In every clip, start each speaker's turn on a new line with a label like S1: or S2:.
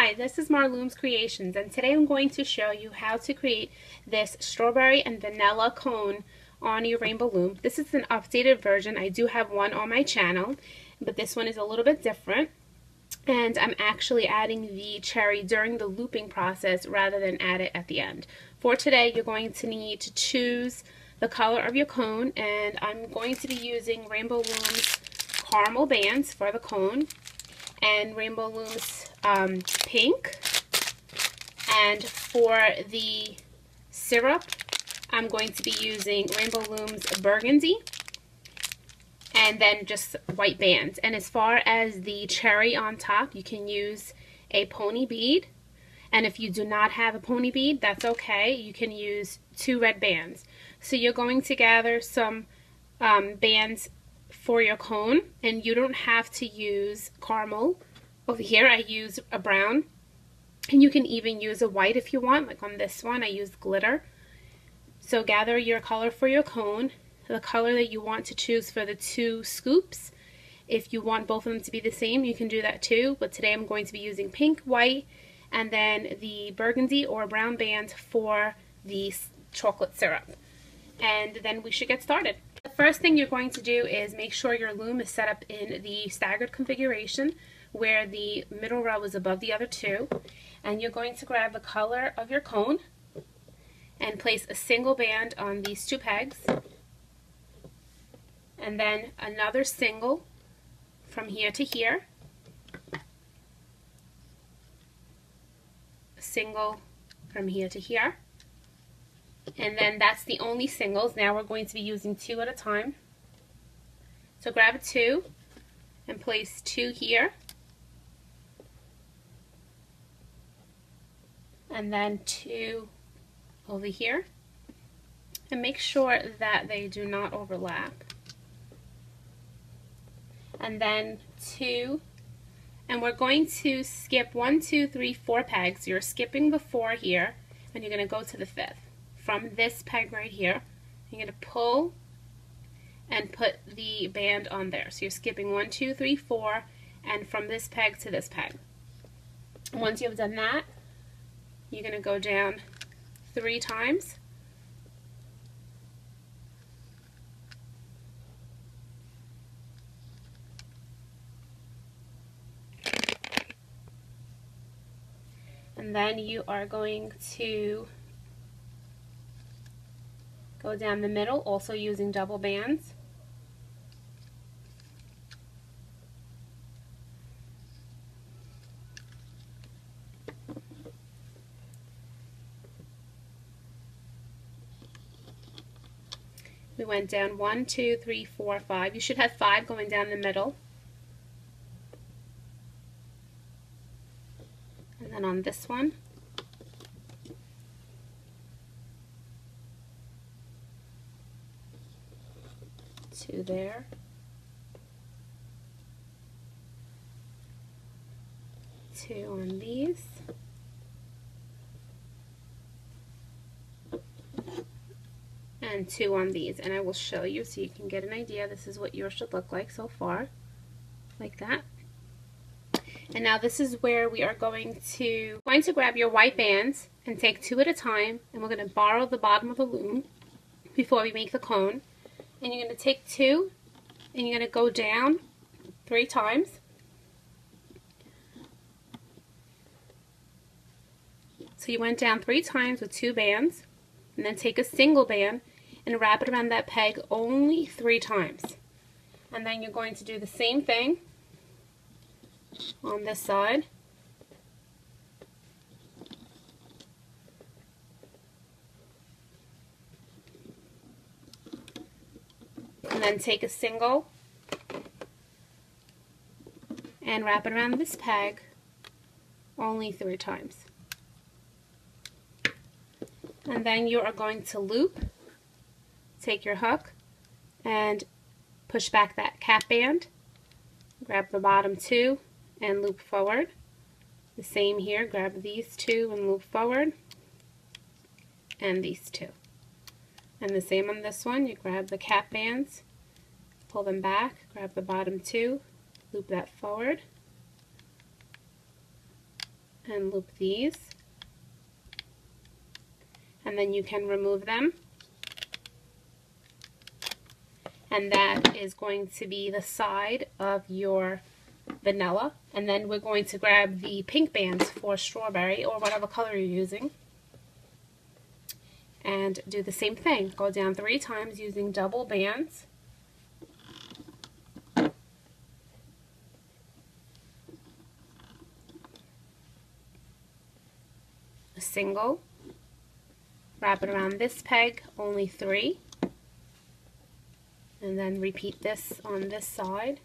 S1: Hi, this is Marloomz Creations, and today I'm going to show you how to create this strawberry and vanilla cone on your Rainbow Loom. This is an updated version. I do have one on my channel, but this one is a little bit different. And I'm actually adding the cherry during the looping process rather than add it at the end. For today, you're going to need to choose the color of your cone, and I'm going to be using Rainbow Loom's caramel bands for the cone, and Rainbow Loom's pink. And for the syrup, I'm going to be using Rainbow Loom's burgundy, and then just white bands. And as far as the cherry on top, you can use a pony bead. And if you do not have a pony bead, that's okay. You can use 2 red bands. So you're going to gather some bands for your cone, and you don't have to use caramel. Over here I use a brown, and you can even use a white if you want. Like on this one I used glitter. So gather your color for your cone, the color that you want to choose for the 2 scoops. If you want both of them to be the same, you can do that too, but today I'm going to be using pink, white, and then the burgundy or brown band for the chocolate syrup. And then we should get started. The first thing you're going to do is make sure your loom is set up in the staggered configuration where the middle row is above the other 2. And you're going to grab the color of your cone and place a single band on these 2 pegs, and then another single from here to here, a single from here to here, and then that's the only singles. Now we're going to be using 2 at a time. So grab a 2 and place 2 here, and then 2 over here, and make sure that they do not overlap. And then 2, and we're going to skip 1, 2, 3, 4 pegs. You're skipping the 4 here, and you're going to go to the 5th. From this peg right here, you're going to pull and put the band on there. So you're skipping 1, 2, 3, 4, and from this peg to this peg. Once you've done that, you're going to go down 3 times. And then you are going to go down the middle, also using double bands. We went down 1, 2, 3, 4, 5. You should have 5 going down the middle. And then on this one, two there, two on these, and 2 on these. And I will show you so you can get an idea. This is what yours should look like so far, like that. And now this is where we are going to grab your white bands and take 2 at a time, and we're going to borrow the bottom of the loom before we make the cone. And you're going to take 2 and you're going to go down 3 times. So you went down 3 times with 2 bands, and then take a single band and wrap it around that peg only 3 times. And then you're going to do the same thing on this side. And then take a single and wrap it around this peg only 3 times. And then you are going to loop, take your hook and push back that cap band, grab the bottom 2 and loop forward. The same here, grab these 2 and loop forward, and these 2. And the same on this one, you grab the cap bands, pull them back, grab the bottom 2, loop that forward, and loop these, and then you can remove them, and that is going to be the side of your vanilla. And then we're going to grab the pink bands for strawberry or whatever color you're using and do the same thing. Go down 3 times using double bands. A single, wrap it around this peg, only 3, and then repeat this on this side.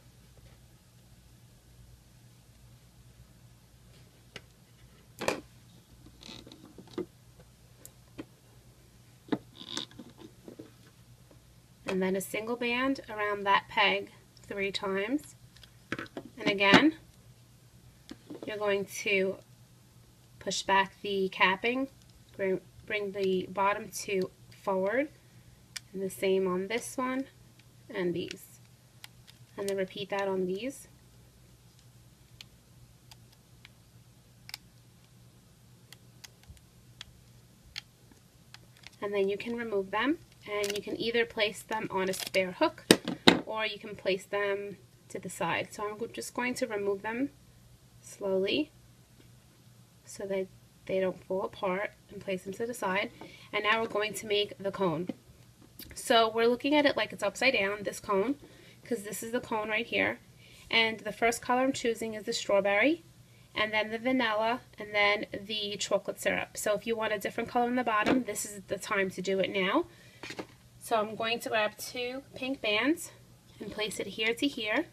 S1: And then a single band around that peg 3 times. And again, you're going to push back the capping, bring the bottom 2 forward, and the same on this one and these. And then repeat that on these. And then you can remove them, and you can either place them on a spare hook or you can place them to the side. So I'm just going to remove them slowly so that they don't fall apart, and place them to the side. And now we're going to make the cone. So we're looking at it like it's upside down, this cone, because this is the cone right here. And the first color I'm choosing is the strawberry, and then the vanilla, and then the chocolate syrup. So if you want a different color on the bottom, this is the time to do it now. So I'm going to grab 2 pink bands and place it here to here,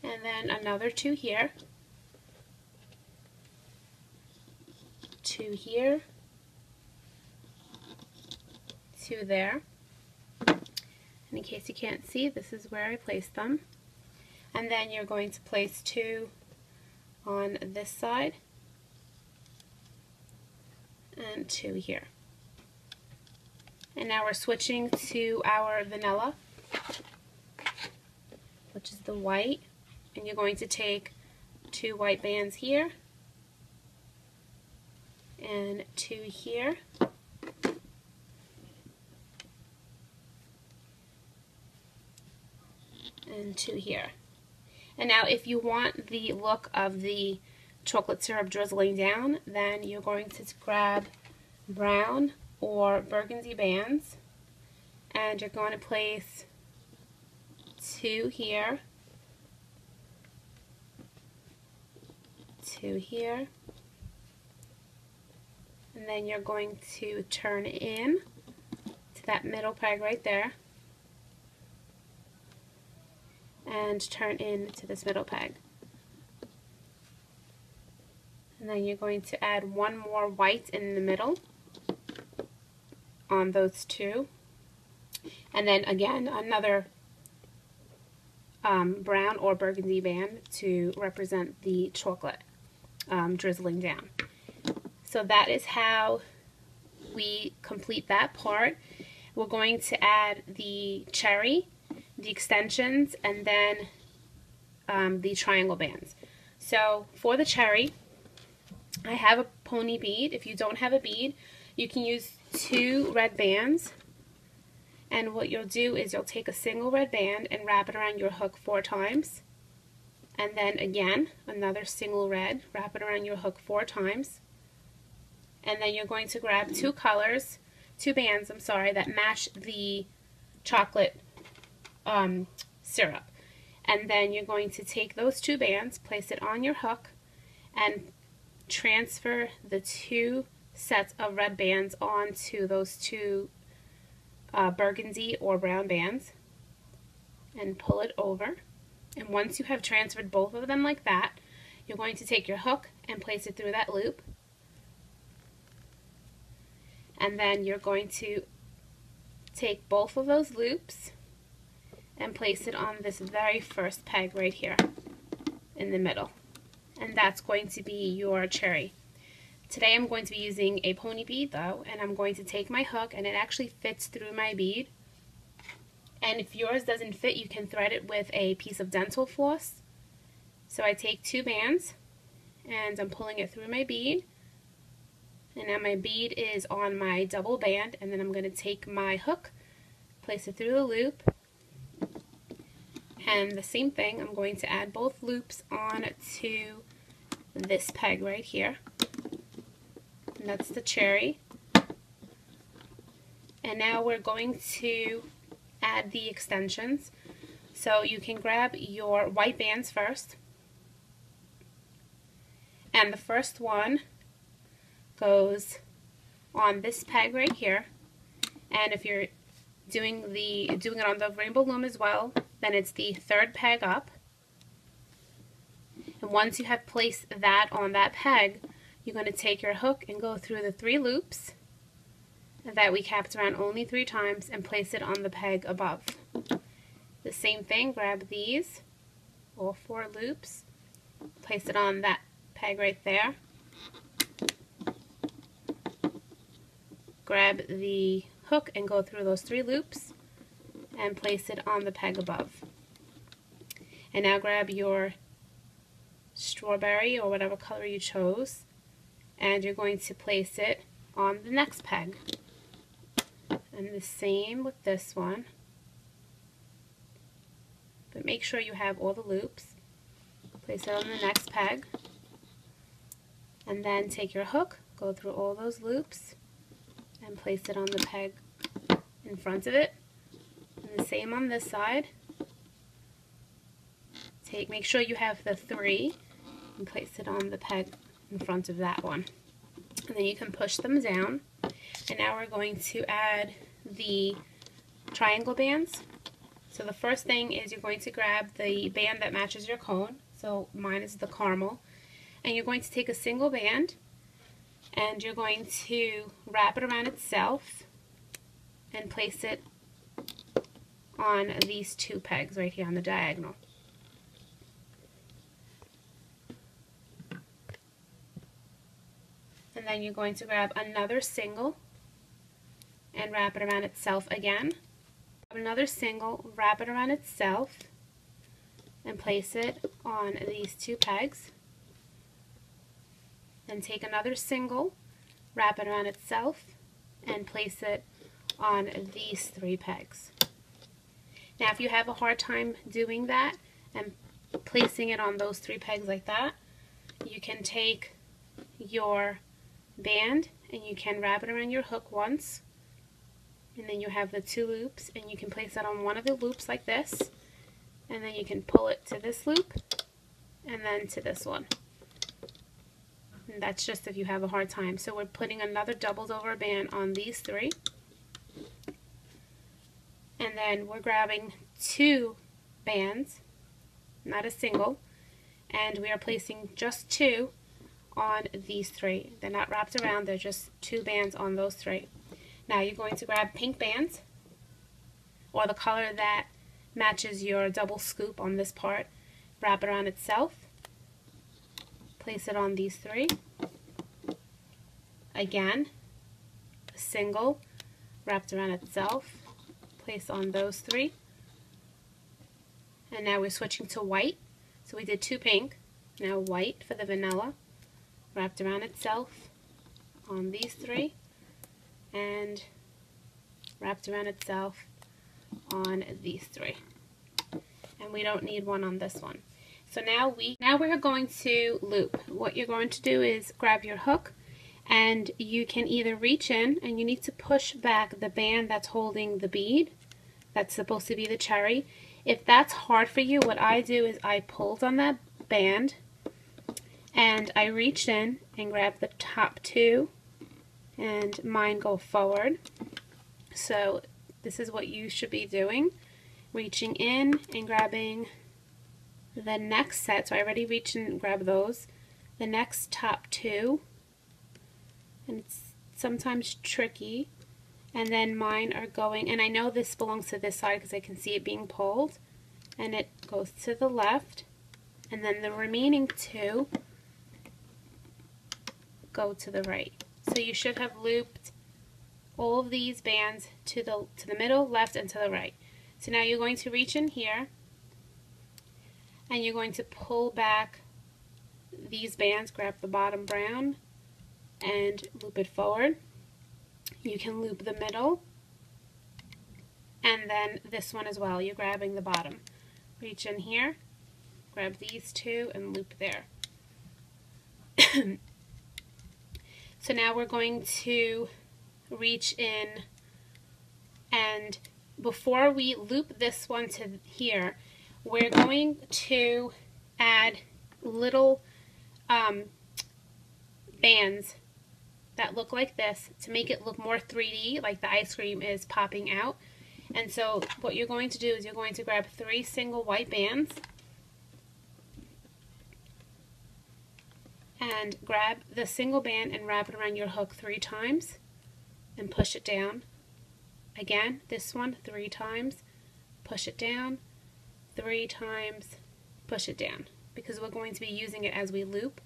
S1: and then another 2 here, 2 here, 2 there. And in case you can't see, this is where I placed them. And then you're going to place 2 on this side and 2 here. And now we're switching to our vanilla, which is the white, and you're going to take 2 white bands here and 2 here, and 2 here. And now if you want the look of the chocolate syrup drizzling down, then you're going to grab brown or burgundy bands, and you're going to place 2 here, 2 here, and then you're going to turn in to that middle peg right there and turn in to this middle peg. And then you're going to add 1 more white in the middle on those 2, and then again another brown or burgundy band to represent the chocolate drizzling down. So that is how we complete that part. We're going to add the cherry, the extensions, and then the triangle bands. So for the cherry, I have a pony bead. If you don't have a bead, you can use 2 red bands, and what you'll do is you'll take a single red band and wrap it around your hook 4 times, and then again another single red, wrap it around your hook 4 times, and then you're going to grab 2 colors, 2 bands, I'm sorry, that match the chocolate syrup, and then you're going to take those 2 bands, place it on your hook, and transfer the 2 sets of red bands onto those 2 burgundy or brown bands, and pull it over. And once you have transferred both of them like that, you're going to take your hook and place it through that loop, and then you're going to take both of those loops and place it on this very first peg right here in the middle, and that's going to be your cherry. Today I'm going to be using a pony bead though, and I'm going to take my hook, and it actually fits through my bead, and if yours doesn't fit, you can thread it with a piece of dental floss. So I take 2 bands and I'm pulling it through my bead. And now my bead is on my double band, and then I'm going to take my hook, place it through the loop, and the same thing, I'm going to add both loops on to this peg right here. And that's the cherry. And now we're going to add the extensions. So you can grab your white bands first. And the first one goes on this peg right here. And if you're doing it on the Rainbow Loom as well, then it's the third peg up. And once you have placed that on that peg, you're going to take your hook and go through the 3 loops that we capped around only 3 times and place it on the peg above. The same thing, grab these, all 4 loops, place it on that peg right there. Grab the hook and go through those 3 loops and place it on the peg above. And now grab your strawberry or whatever color you chose, and you're going to place it on the next peg. And the same with this one. But make sure you have all the loops. Place it on the next peg. And then take your hook, go through all those loops, and place it on the peg in front of it. And the same on this side. Make sure you have the 3 and place it on the peg in front of that one. And then you can push them down. And now we're going to add the triangle bands. So the first thing is you're going to grab the band that matches your cone. So mine is the caramel. And you're going to take a single band and you're going to wrap it around itself and place it on these 2 pegs right here on the diagonal. And then you're going to grab another single and wrap it around itself again. Another single, wrap it around itself, and place it on these 2 pegs. Then take another single, wrap it around itself, and place it on these 3 pegs. Now if you have a hard time doing that and placing it on those 3 pegs like that, you can take your band and you can wrap it around your hook once, and then you have the 2 loops, and you can place it on one of the loops like this, and then you can pull it to this loop and then to this one. And that's just if you have a hard time. So we're putting another doubled over band on these 3, and then we're grabbing 2 bands, not a single, and we are placing just 2 on these 3. They're not wrapped around, they're just 2 bands on those 3. Now you're going to grab pink bands, or the color that matches your double scoop on this part, wrap it around itself, place it on these 3. Again, a single wrapped around itself, place on those 3. And now we're switching to white. So we did 2 pink, now white for the vanilla, wrapped around itself on these 3, and wrapped around itself on these 3. And we don't need one on this one. So now we're going to loop. What you're going to do is grab your hook, and you can either reach in and you need to push back the band that's holding the bead. That's supposed to be the cherry. If that's hard for you, what I do is I pulled on that band and I reached in and grabbed the top 2, and mine go forward. So this is what you should be doing. Reaching in and grabbing the next set. So I already reached in and grabbed those. The next top 2. And it's sometimes tricky. And then mine are going, and I know this belongs to this side because I can see it being pulled. And it goes to the left. And then the remaining 2 go to the right. So you should have looped all of these bands to the middle, left, and to the right. So now you're going to reach in here and you're going to pull back these bands, grab the bottom brown and loop it forward. You can loop the middle, and then this one as well. You're grabbing the bottom. Reach in here, grab these two, and loop there. So now we're going to reach in, and before we loop this one to here, we're going to add little bands that look like this to make it look more 3D, like the ice cream is popping out. And so what you're going to do is you're going to grab 3 single white bands and grab the single band and wrap it around your hook 3 times and push it down. Again, this one 3 times, push it down, 3 times, push it down, because we're going to be using it as we loop.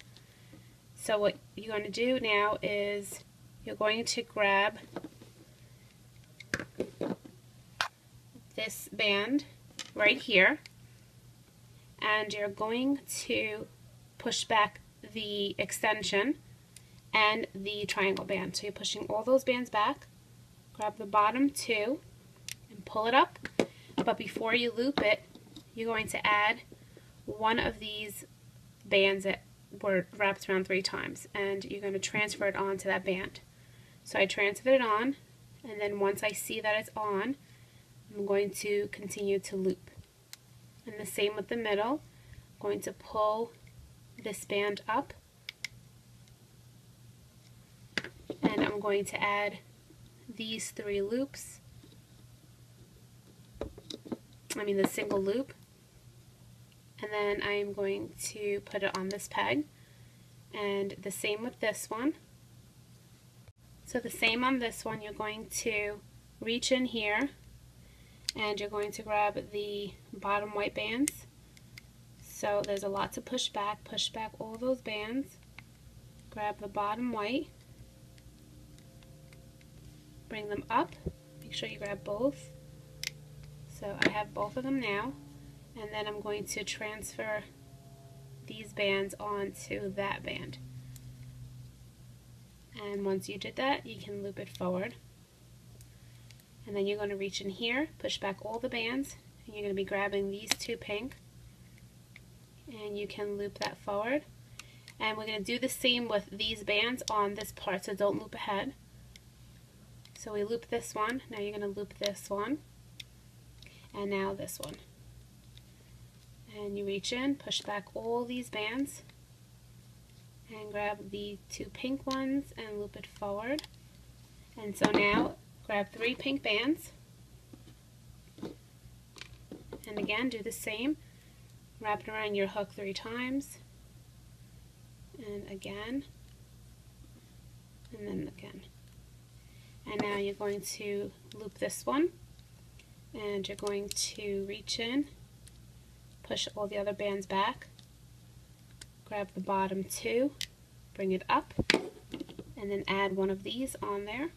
S1: So what you're going to do now is you're going to grab this band right here, and you're going to push back the extension and the triangle band. So you're pushing all those bands back, grab the bottom 2 and pull it up, but before you loop it, you're going to add one of these bands that were wrapped around 3 times, and you're going to transfer it onto that band. So I transferred it on, and then once I see that it's on, I'm going to continue to loop. And the same with the middle. I'm going to pull this band up, and I'm going to add these 3 loops, the single loop, and then I'm going to put it on this peg, and the same with this one. So the same on this one, you're going to reach in here and you're going to grab the bottom white bands. So there's a lot to push back all those bands, grab the bottom white, bring them up, make sure you grab both. So I have both of them now, and then I'm going to transfer these bands onto that band. And once you did that, you can loop it forward. And then you're going to reach in here, push back all the bands, and you're going to be grabbing these 2 pink, and you can loop that forward. And we're going to do the same with these bands on this part, so don't loop ahead. So we loop this one, now you're going to loop this one, and now this one. And you reach in, push back all these bands, and grab the 2 pink ones and loop it forward. And so now grab 3 pink bands, and again do the same, wrap it around your hook 3 times, and again, and then again. And now you're going to loop this one, and you're going to reach in, push all the other bands back, grab the bottom 2, bring it up, and then add one of these on there.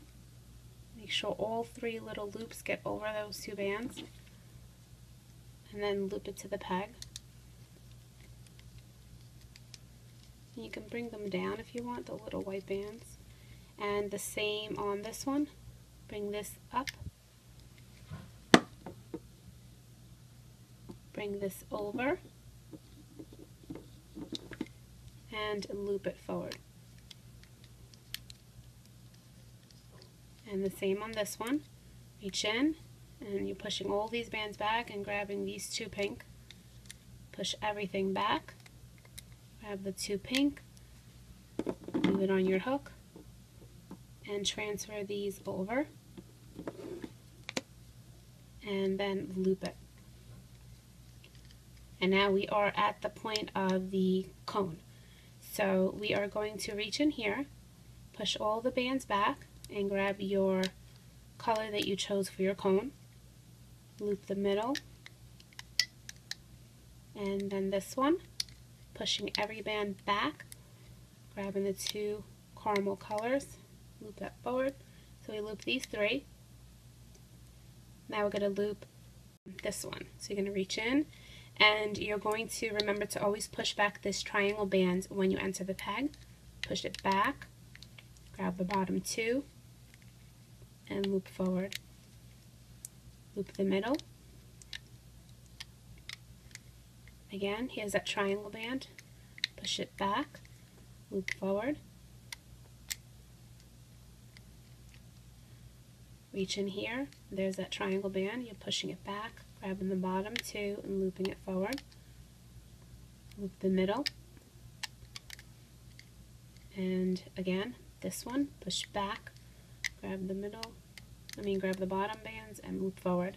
S1: Make sure all 3 little loops get over those 2 bands, and then loop it to the peg. And you can bring them down if you want, the little white bands. And the same on this one. Bring this up, bring this over, and loop it forward. And the same on this one. Reach in, and you're pushing all these bands back and grabbing these 2 pink. Push everything back, grab the 2 pink, leave it on your hook, and transfer these over, and then loop it. And now we are at the point of the cone. So we are going to reach in here, push all the bands back, and grab your color that you chose for your cone. Loop the middle, and then this one, pushing every band back, grabbing the 2 caramel colors, loop that forward. So we loop these 3. Now we're going to loop this one. So you're going to reach in And you're going to remember to always push back this triangle band when you enter the peg. Push it back, grab the bottom two, and loop forward. Loop the middle. Again, here's that triangle band. Push it back, loop forward. Reach in here, there's that triangle band, you're pushing it back, grabbing the bottom two and looping it forward. Loop the middle. And again, this one, push back, grab the bottom bands and loop forward.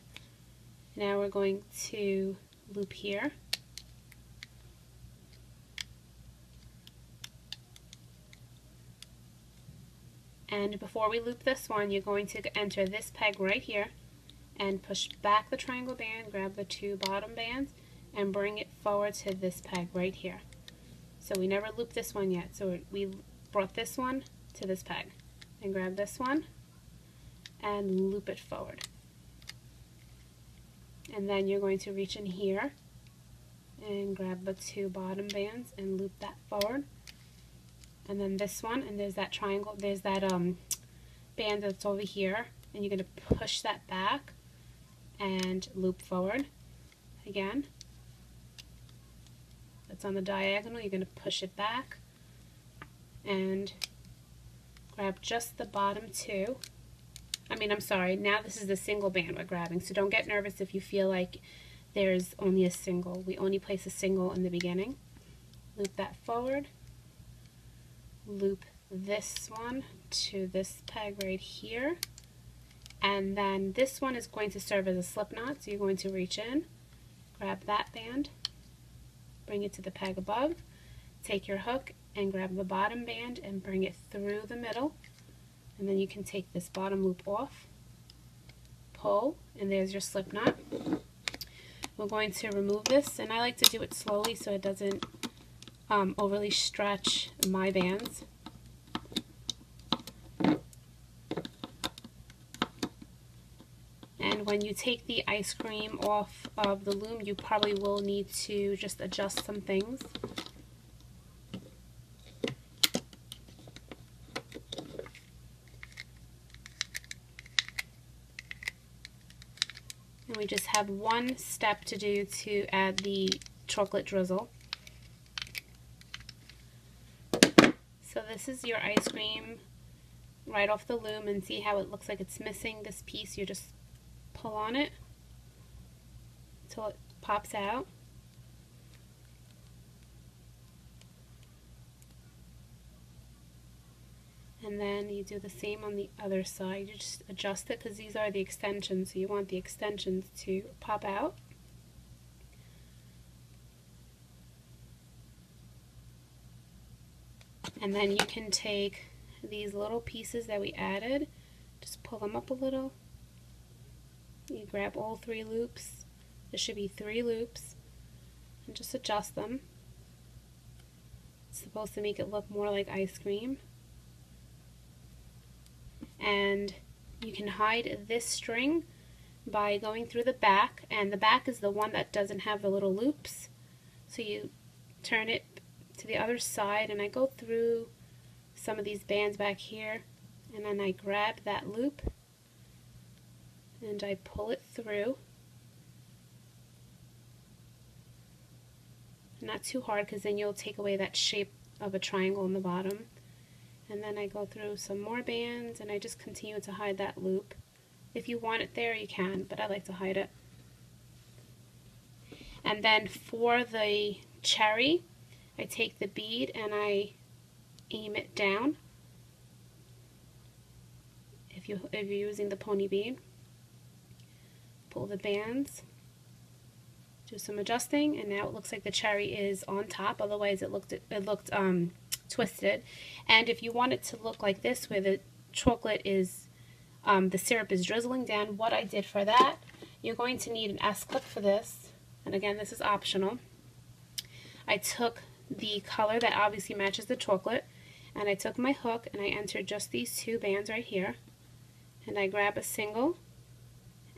S1: Now we're going to loop here. And before we loop this one, you're going to enter this peg right here and push back the triangle band, grab the two bottom bands, and bring it forward to this peg right here. So we never looped this one yet, so we brought this one to this peg. And grab this one and loop it forward. And then you're going to reach in here and grab the two bottom bands and loop that forward. And then this one, and there's that triangle, there's that band that's over here, and you're going to push that back and loop forward again. That's on the diagonal. You're going to push it back and grab just the bottom two. Now this is the single band we're grabbing, so don't get nervous if you feel like there's only a single. We only place a single in the beginning. Loop that forward. Loop this one to this peg right here, and then this one is going to serve as a slip knot, so you're going to reach in, grab that band, bring it to the peg above, take your hook and grab the bottom band and bring it through the middle, and then you can take this bottom loop off, pull, and there's your slip knot. We're going to remove this, and I like to do it slowly so it doesn't overly stretch my bands. And when you take the ice cream off of the loom, you probably will need to just adjust some things. And we just have one step to do to add the chocolate drizzle. So this is your ice cream right off the loom, and see how it looks like it's missing this piece. You just pull on it until it pops out. And then you do the same on the other side. You just adjust it because these are the extensions, so you want the extensions to pop out. And then you can take these little pieces that we added, just pull them up a little. You grab all 3 loops. There should be 3 loops, and just adjust them. It's supposed to make it look more like ice cream. And you can hide this string by going through the back, and the back is the one that doesn't have the little loops. So you turn it to the other side, and I go through some of these bands back here, and then I grab that loop and I pull it through. Not too hard, because then you'll take away that shape of a triangle in the bottom. And then I go through some more bands, and I just continue to hide that loop. If you want it there, you can, but I like to hide it. And then for the cherry, I take the bead and I aim it down. If you're using the pony bead, pull the bands, do some adjusting, and now it looks like the cherry is on top. Otherwise, it looked twisted. And if you want it to look like this, where the chocolate is, the syrup is drizzling down, what I did for that, you're going to need an S-clip for this. And again, this is optional. I took the color that obviously matches the chocolate, and I took my hook and I entered just these 2 bands right here, and I grab a single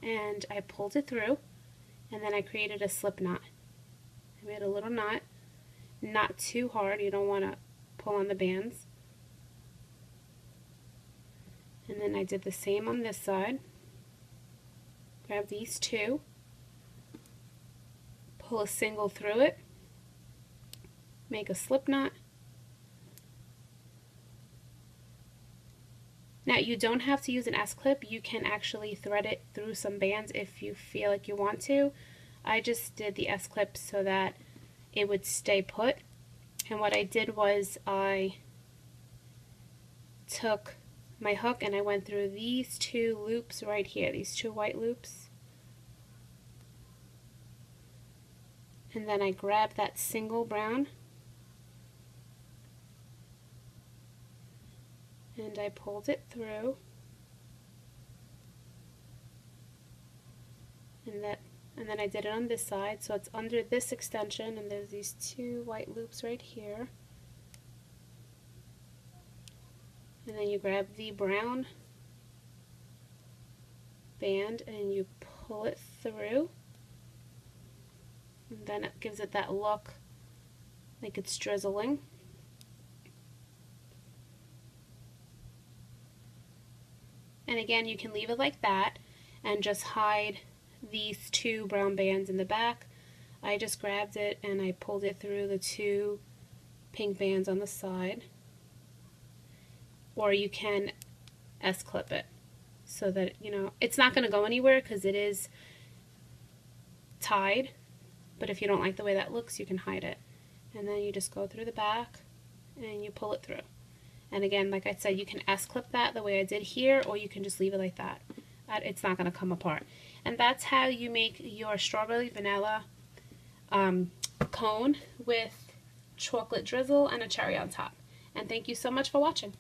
S1: and I pulled it through, and then I created a slip knot. I made a little knot, not too hard, you don't want to pull on the bands. And then I did the same on this side. Grab these two, pull a single through it, make a slip knot. Now you don't have to use an S-clip, you can actually thread it through some bands if you feel like you want to. I just did the S-clip so that it would stay put. And what I did was I took my hook and I went through these two loops right here, these two white loops. And then I grabbed that single brown and I pulled it through. And then I did it on this side, so it's under this extension, and there's these two white loops right here. And then you grab the brown band and you pull it through. And then it gives it that look like it's drizzling. And again, you can leave it like that and just hide these two brown bands in the back. I just grabbed it and I pulled it through the two pink bands on the side. Or you can S-clip it so that, you know, it's not going to go anywhere because it is tied. But if you don't like the way that looks, you can hide it. And then you just go through the back and you pull it through. And again, like I said, you can S-clip that the way I did here, or you can just leave it like that. It's not going to come apart. And that's how you make your strawberry vanilla cone with chocolate drizzle and a cherry on top. And thank you so much for watching.